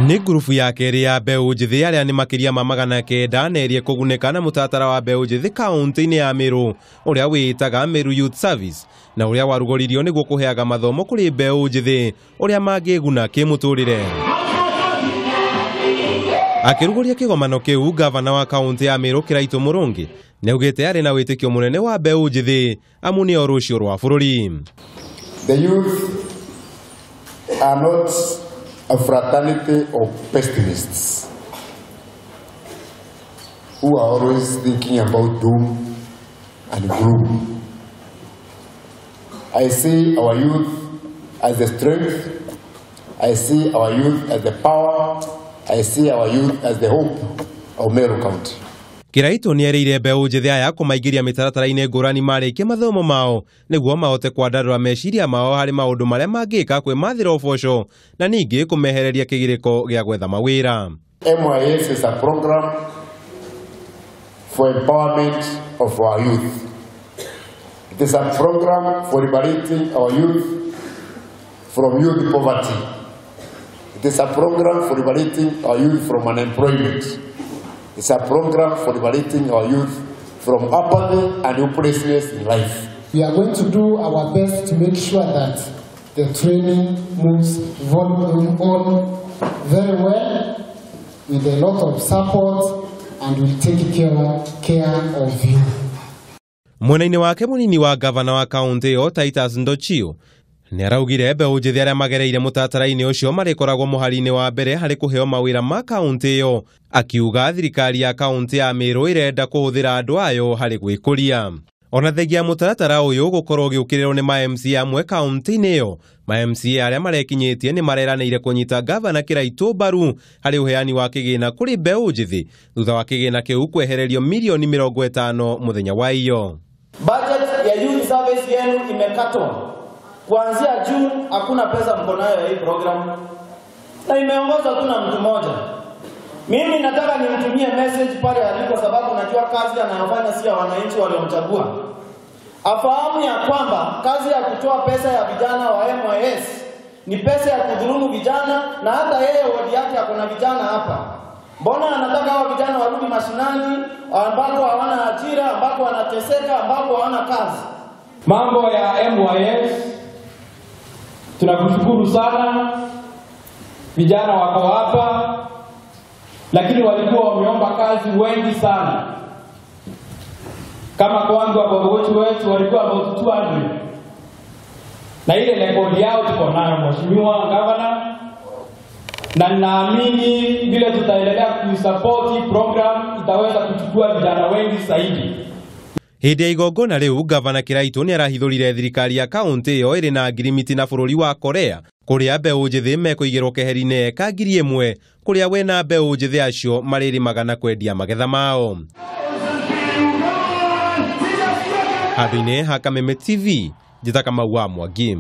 Ni grupu ya keri ya mbeu njithi aria ni makiria ma 900 nerie kuguneka na mutaratara wa mbeu njithi kaunti-ini ya Meru uria witaga Meru Youth Service na uria warugoririo niguo kuheaga mathomo kuri mbeu njithi uria mangiguna kimuturire. Akiruguria kigomano kiu, gavana wa kaunti ya Meru Kiraitu Murungi neugite ari na witikio munene wa mbeu njithi amu ni orucio rwa bururi. The youth are not a fraternity of pessimists who are always thinking about doom and gloom. I see our youth as the strength, I see our youth as the power, I see our youth as the hope of Meru County. Kiraitu ni erire mbeu njithi aya kumaigiria mitaratara-ini ngurani marikie mathomo mao niguo mahote kwandarura meciria mao hari maundu maria mangika kwimathira uboco na ningi kumehereria kigiriko gia gwetha mawira. MYS is a program for empowerment of our youth. It is a program for liberating our youth from youth poverty. It is a program for liberating our youth from unemployment. It's a program for liberating our youth from apathy and hopelessness in life. We are going to do our best to make sure that the training moves on very well with a lot of support and will take care of you. Mwena-ini wake munini wa gavana wa kaunti iyo Titus Ndochio ni araugire mbeu njithi aria magereire mutaratara-ini ucio marikoragwo muhari-ini wa mbere hari kuheo mawira ma kaunti iyo, akiuga thirikari ya kaunti ya Meru irenda kuhuthira andu ayo hari gwikuria. Ona thengia mutaratara uyu gukorwo giukirirwo ni ma-MCA amwe kaunti-ini iyo, ma-MCA aria marekinyitie ni mareraniire kunyita gavana Kiraitu mbaru hari uheani wa kigina kuri mbeu njithi thutha wa kigina kiu kwehererio milioni 50 muthenya wa iyo. Budget ya youth service yenu imekatwa. Kuanzia June hakuna pesa mko nayo ya hii program. Na imeongozwa tu na mtu mmoja. Mimi nataka nimtumie message pale aliko, sababu najua kazi anayofanya si ya wananchi waliomchagua. Afahamu ya kwamba kazi ya kutoa pesa ya vijana wa MYS ni pesa ya kudhulumu vijana, na hata yeye wadi yake akona vijana hapa. Mbona anataka hao vijana warudi mashinani ambako hawana ajira, ambako wanateseka, ambako hawana kazi? Mambo ya MYS tunakushukuru sana, vijana wako hapa, lakini walikuwa wameomba kazi wengi sana. Kama kwangu wagogochi wetu walikuwa about 200. Na ile rekodi yao tuko nayo mheshimiwa gavana, na ninaamini vile tutaendelea kuisupport program itaweza kuchukua vijana wengi zaidi. Hindi ya igongona riu, gavana Kiraitu ni arahithurire thirikari ya kaunti iyo iri na ngirimiti na bururi wa Korea kuria mbeu njithi mekuigirwo keheri-ini ka 1,000 kuria wena mbeu njithi acio maririmaga na kwendia magetha mao. Handũ-ini ha Kameme TV, njĩta Kamau wa Mwangi.